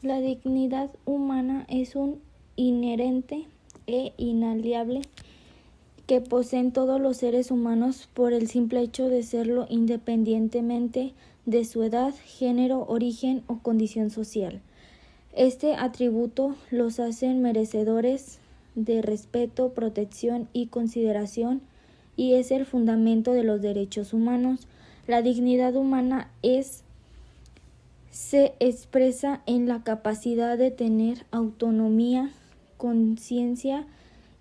La dignidad humana es un inherente e inalienable que poseen todos los seres humanos por el simple hecho de serlo independientemente de su edad, género, origen o condición social. Este atributo los hace merecedores de respeto, protección y consideración y es el fundamento de los derechos humanos. La dignidad humana se expresa en la capacidad de tener autonomía, conciencia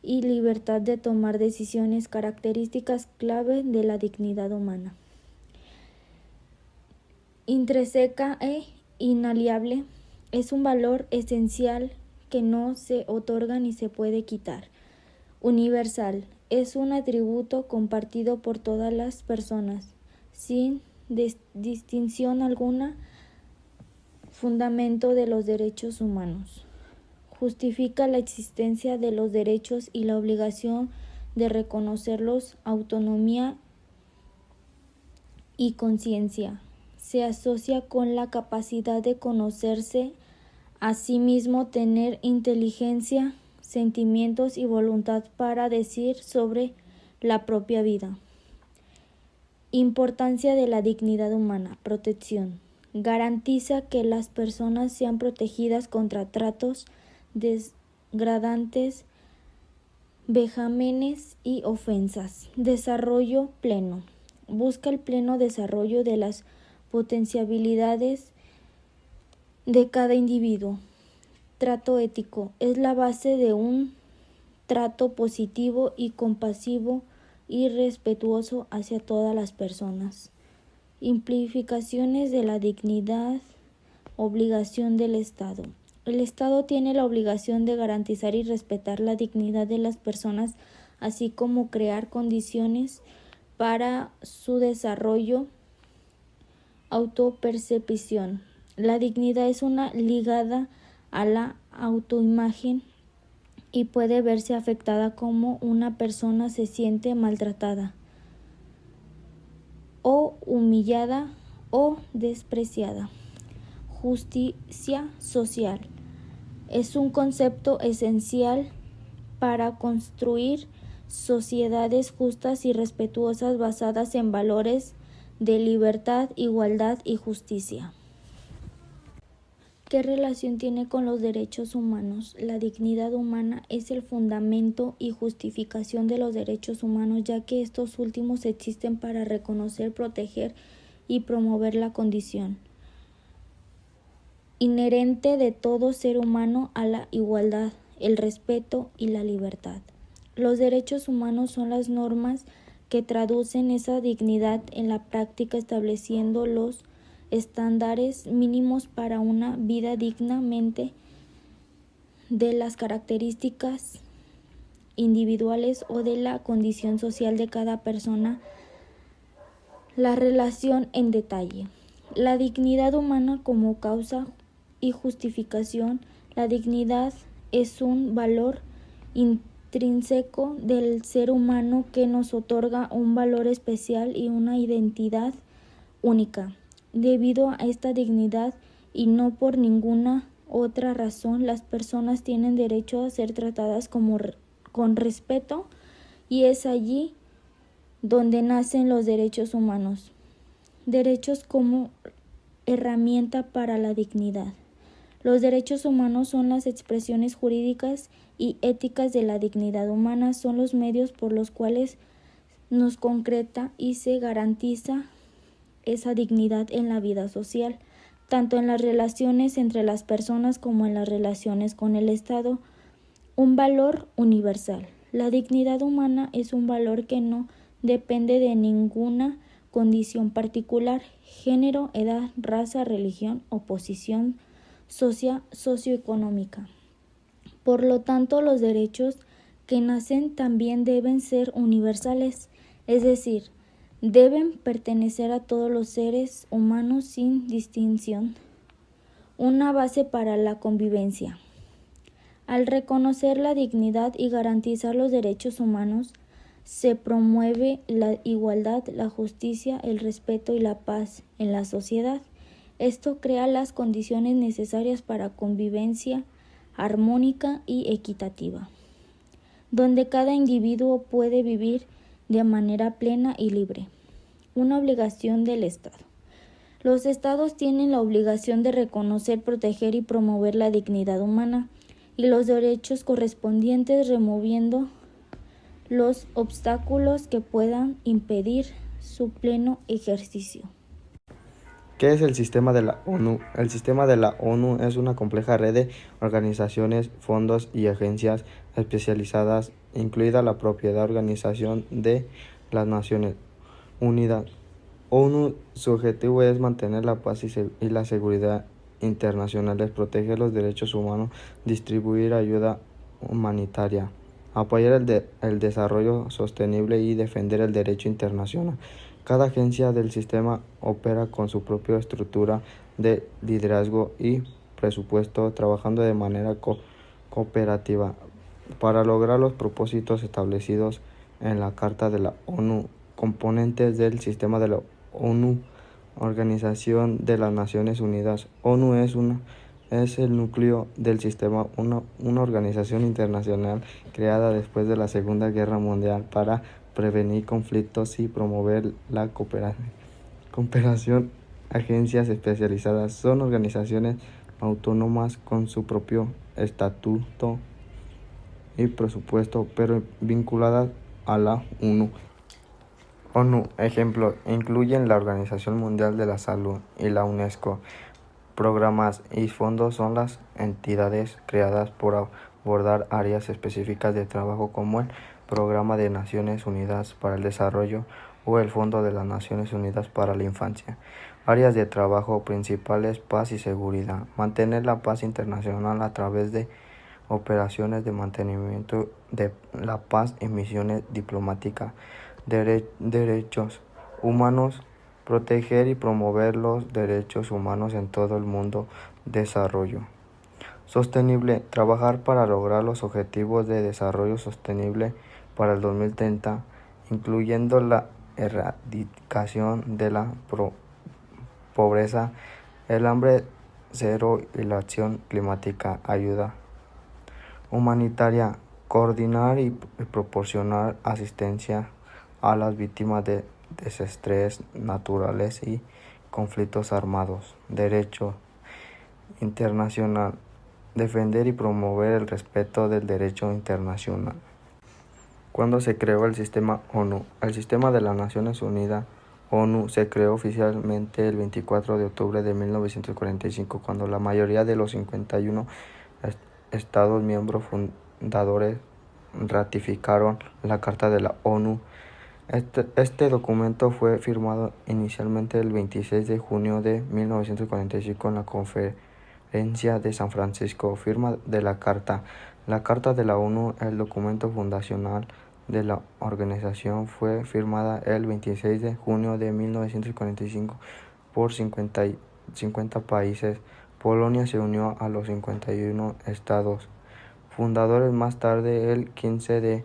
y libertad de tomar decisiones, características clave de la dignidad humana. Intrínseca e inalienable, es un valor esencial que no se otorga ni se puede quitar. Universal, es un atributo compartido por todas las personas, sin distinción alguna, fundamento de los derechos humanos. Justifica la existencia de los derechos y la obligación de reconocerlos, autonomía y conciencia. Se asocia con la capacidad de conocerse a sí mismo, tener inteligencia, sentimientos y voluntad para decidir sobre la propia vida. Importancia de la dignidad humana. Protección. Garantiza que las personas sean protegidas contra tratos degradantes, vejámenes y ofensas. Desarrollo pleno. Busca el pleno desarrollo de las potencialidades de cada individuo. Trato ético. Es la base de un trato positivo y compasivo y respetuoso hacia todas las personas. Implicaciones de la dignidad. Obligación del Estado. El Estado tiene la obligación de garantizar y respetar la dignidad de las personas, así como crear condiciones para su desarrollo. Autopercepción. La dignidad es una ligada a la autoimagen y puede verse afectada como una persona se siente maltratada o humillada o despreciada. Justicia social. Es un concepto esencial para construir sociedades justas y respetuosas basadas en valores de libertad, igualdad y justicia. ¿Qué relación tiene con los derechos humanos? La dignidad humana es el fundamento y justificación de los derechos humanos, ya que estos últimos existen para reconocer, proteger y promover la condición inherente de todo ser humano a la igualdad, el respeto y la libertad. Los derechos humanos son las normas que traducen esa dignidad en la práctica, estableciendo los estándares mínimos para una vida dignamente de las características individuales o de la condición social de cada persona. La relación en detalle. La dignidad humana como causa y justificación. La dignidad es un valor intrínseco del ser humano que nos otorga un valor especial y una identidad única. Debido a esta dignidad y no por ninguna otra razón, las personas tienen derecho a ser tratadas con respeto, y es allí donde nacen los derechos humanos. Derechos como herramienta para la dignidad. Los derechos humanos son las expresiones jurídicas y éticas de la dignidad humana, son los medios por los cuales nos concreta y se garantiza esa dignidad en la vida social, tanto en las relaciones entre las personas como en las relaciones con el Estado. Un valor universal. La dignidad humana es un valor que no depende de ninguna condición particular, género, edad, raza, religión o posición socioeconómica. Por lo tanto, los derechos que nacen también deben ser universales, es decir, deben pertenecer a todos los seres humanos sin distinción. Una base para la convivencia. Al reconocer la dignidad y garantizar los derechos humanos, se promueve la igualdad, la justicia, el respeto y la paz en la sociedad. Esto crea las condiciones necesarias para convivencia armónica y equitativa, donde cada individuo puede vivir de manera plena y libre. Una obligación del Estado. Los Estados tienen la obligación de reconocer, proteger y promover la dignidad humana y los derechos correspondientes, removiendo los obstáculos que puedan impedir su pleno ejercicio. ¿Qué es el sistema de la ONU? El sistema de la ONU es una compleja red de organizaciones, fondos y agencias especializadas, incluida la propia Organización de las Naciones Unidas. ONU, su objetivo es mantener la paz y la seguridad internacionales, proteger los derechos humanos, distribuir ayuda humanitaria, apoyar el desarrollo sostenible y defender el derecho internacional. Cada agencia del sistema opera con su propia estructura de liderazgo y presupuesto, trabajando de manera cooperativa para lograr los propósitos establecidos en la Carta de la ONU. Componentes del sistema de la ONU. Organización de las Naciones Unidas. ONU es el núcleo del sistema, una organización internacional creada después de la Segunda Guerra Mundial para prevenir conflictos y promover la cooperación. Agencias especializadas son organizaciones autónomas con su propio estatuto y presupuesto, pero vinculadas a la ONU. ONU, ejemplo, incluyen la Organización Mundial de la Salud y la UNESCO. Programas y fondos son las entidades creadas por abordar áreas específicas de trabajo como el Programa de Naciones Unidas para el Desarrollo o el Fondo de las Naciones Unidas para la Infancia. Áreas de trabajo principales: paz y seguridad. Mantener la paz internacional a través de operaciones de mantenimiento de la paz y misiones diplomáticas. Derechos humanos. Proteger y promover los derechos humanos en todo el mundo. Desarrollo sostenible. Trabajar para lograr los objetivos de desarrollo sostenible para el 2030, incluyendo la erradicación de la pobreza, el hambre cero y la acción climática. Ayuda humanitaria. Coordinar y proporcionar asistencia a las víctimas de desastres naturales y conflictos armados. Derecho internacional. Defender y promover el respeto del derecho internacional. ¿Cuándo se creó el sistema ONU? El sistema de las Naciones Unidas, ONU, se creó oficialmente el 24 de octubre de 1945, cuando la mayoría de los 51 Estados miembros fundadores ratificaron la Carta de la ONU. Este documento fue firmado inicialmente el 26 de junio de 1945 en la Conferencia de San Francisco. Firma de la Carta. La Carta de la ONU, el documento fundacional de la organización, fue firmada el 26 de junio de 1945 por 50 países. Polonia se unió a los 51 estados fundadores más tarde. El 15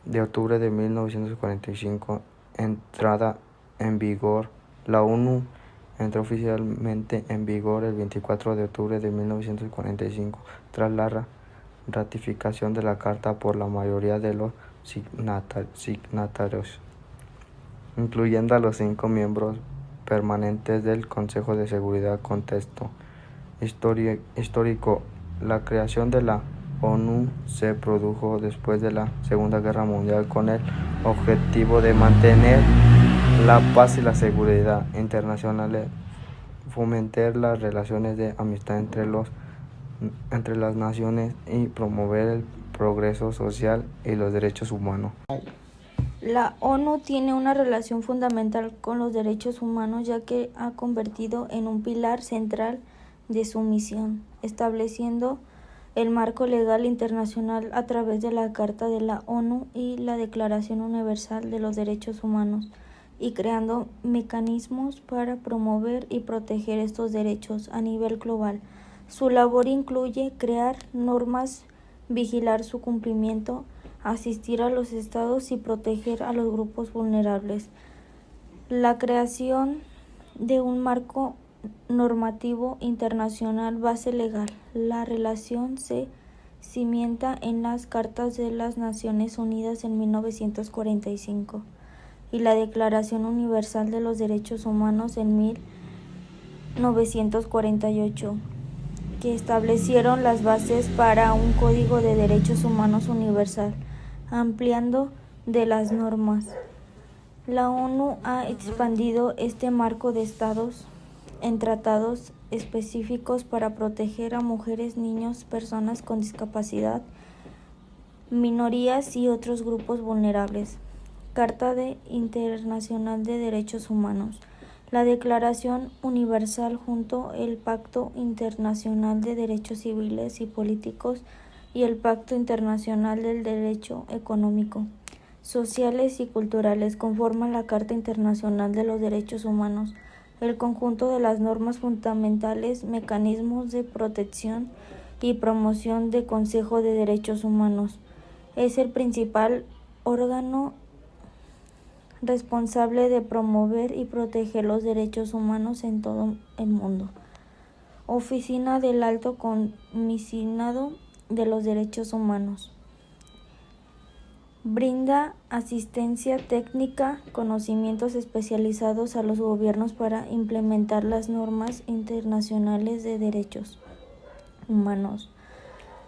de octubre de 1945, entrada en vigor. La ONU entró oficialmente en vigor el 24 de octubre de 1945, tras la ratificación de la Carta por la mayoría de los signatarios, incluyendo a los 5 miembros permanentes del Consejo de Seguridad. Contexto histórico. La creación de la ONU se produjo después de la Segunda Guerra Mundial con el objetivo de mantener la paz y la seguridad internacionales, fomentar las relaciones de amistad entre las naciones y promover el progreso social y los derechos humanos. La ONU tiene una relación fundamental con los derechos humanos, ya que ha convertido en un pilar central de su misión, estableciendo el marco legal internacional a través de la Carta de la ONU y la Declaración Universal de los Derechos Humanos, y creando mecanismos para promover y proteger estos derechos a nivel global. Su labor incluye crear normas, vigilar su cumplimiento, asistir a los estados y proteger a los grupos vulnerables. La creación de un marco normativo internacional base legal. La relación se cimienta en las Cartas de las Naciones Unidas en 1945 y la Declaración Universal de los Derechos Humanos en 1948, que establecieron las bases para un Código de Derechos Humanos universal, ampliando de las normas. La ONU ha expandido este marco de estados en tratados específicos para proteger a mujeres, niños, personas con discapacidad, minorías y otros grupos vulnerables. Carta Internacional de Derechos Humanos. La Declaración Universal junto el Pacto Internacional de Derechos Civiles y Políticos y el Pacto Internacional del Derecho Económico, Sociales y Culturales conforman la Carta Internacional de los Derechos Humanos, el conjunto de las normas fundamentales, mecanismos de protección y promoción del Consejo de Derechos Humanos. Es el principal órgano responsable de promover y proteger los derechos humanos en todo el mundo. Oficina del Alto Comisionado de los Derechos Humanos. Brinda asistencia técnica, conocimientos especializados a los gobiernos para implementar las normas internacionales de derechos humanos.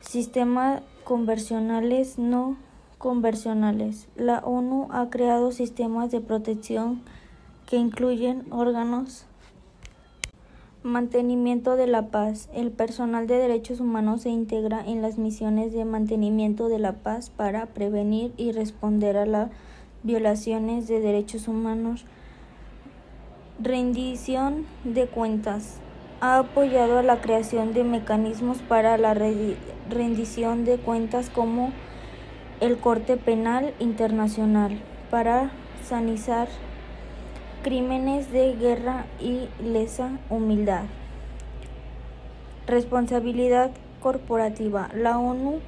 Sistemas convencionales no convencionales. La ONU ha creado sistemas de protección que incluyen órganos, mantenimiento de la paz. El personal de derechos humanos se integra en las misiones de mantenimiento de la paz para prevenir y responder a las violaciones de derechos humanos. Rendición de cuentas. Ha apoyado a la creación de mecanismos para la rendición de cuentas como el Corte Penal Internacional para sancionar crímenes de guerra y lesa humanidad. Responsabilidad corporativa. La ONU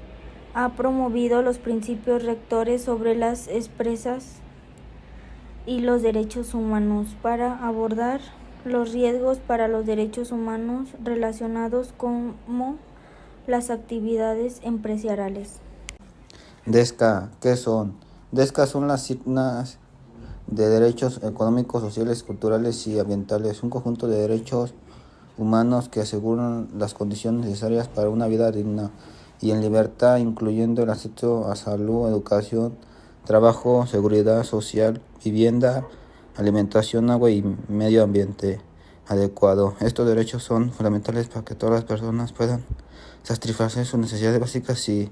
ha promovido los principios rectores sobre las empresas y los derechos humanos para abordar los riesgos para los derechos humanos relacionados con las actividades empresariales. DESCA, ¿qué son? DESCA son las siglas de derechos económicos, sociales, culturales y ambientales, un conjunto de derechos humanos que aseguran las condiciones necesarias para una vida digna y en libertad, incluyendo el acceso a salud, educación, trabajo, seguridad social, vivienda, alimentación, agua y medio ambiente adecuado. Estos derechos son fundamentales para que todas las personas puedan satisfacer sus necesidades básicas y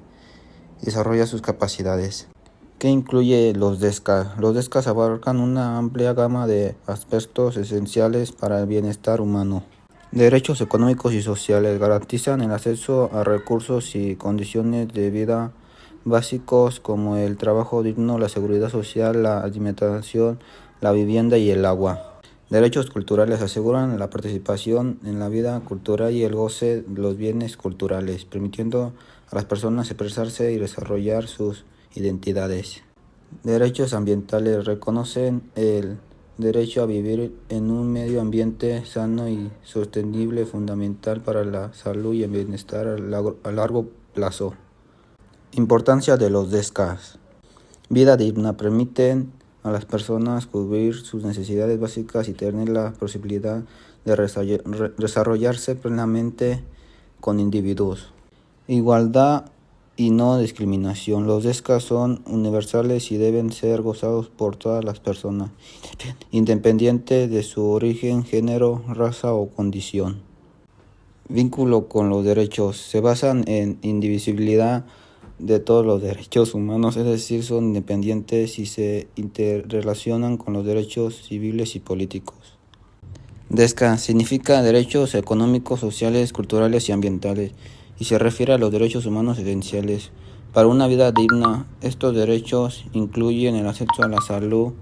desarrollar sus capacidades. ¿Qué incluye los DESCA? Los DESCA abarcan una amplia gama de aspectos esenciales para el bienestar humano. Derechos económicos y sociales garantizan el acceso a recursos y condiciones de vida básicos como el trabajo digno, la seguridad social, la alimentación, la vivienda y el agua. Derechos culturales aseguran la participación en la vida cultural y el goce de los bienes culturales, permitiendo a las personas expresarse y desarrollar sus identidades. Derechos ambientales reconocen el derecho a vivir en un medio ambiente sano y sostenible, fundamental para la salud y el bienestar a largo plazo. Importancia de los DESCAs. Vida digna. Permiten a las personas cubrir sus necesidades básicas y tener la posibilidad de desarrollarse plenamente con individuos. Igualdad y no discriminación. Los DESCA son universales y deben ser gozados por todas las personas, independiente de su origen, género, raza o condición. Vínculo con los derechos. Se basan en indivisibilidad de todos los derechos humanos, es decir, son independientes y se interrelacionan con los derechos civiles y políticos. DESCA significa derechos económicos, sociales, culturales y ambientales, y se refiere a los derechos humanos esenciales para una vida digna. Estos derechos incluyen el acceso a la salud,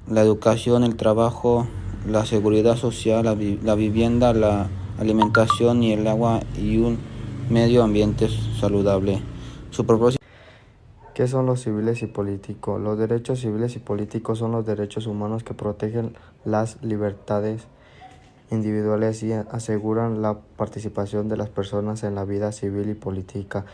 la educación, el trabajo, la seguridad social, la vivienda, la alimentación y el agua y un medio ambiente saludable. Su propósito. ¿Qué son los civiles y políticos? Los derechos civiles y políticos son los derechos humanos que protegen las libertades individuales y aseguran la participación de las personas en la vida civil y política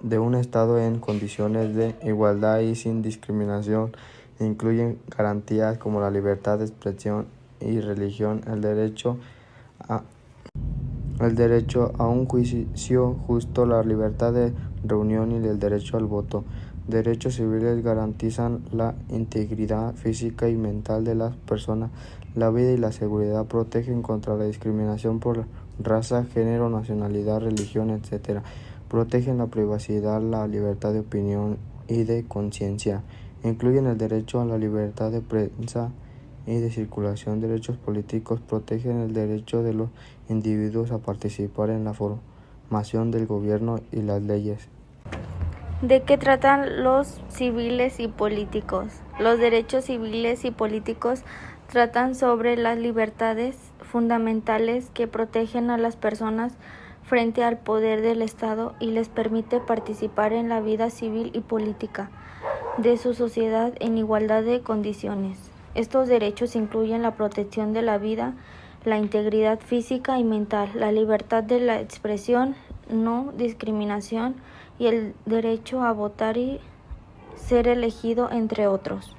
de un Estado en condiciones de igualdad y sin discriminación. Incluyen garantías como la libertad de expresión y religión, el derecho a un juicio justo, la libertad de reunión y el derecho al voto. Derechos civiles garantizan la integridad física y mental de las personas, la vida y la seguridad, protegen contra la discriminación por raza, género, nacionalidad, religión, etc. Protegen la privacidad, la libertad de opinión y de conciencia. Incluyen el derecho a la libertad de prensa y de circulación. Derechos políticos protegen el derecho de los individuos a participar en la formación del gobierno y las leyes. ¿De qué tratan los civiles y políticos? Los derechos civiles y políticos tratan sobre las libertades fundamentales que protegen a las personas frente al poder del Estado y les permite participar en la vida civil y política de su sociedad en igualdad de condiciones. Estos derechos incluyen la protección de la vida, la integridad física y mental, la libertad de la expresión, no discriminación y el derecho a votar y ser elegido, entre otros.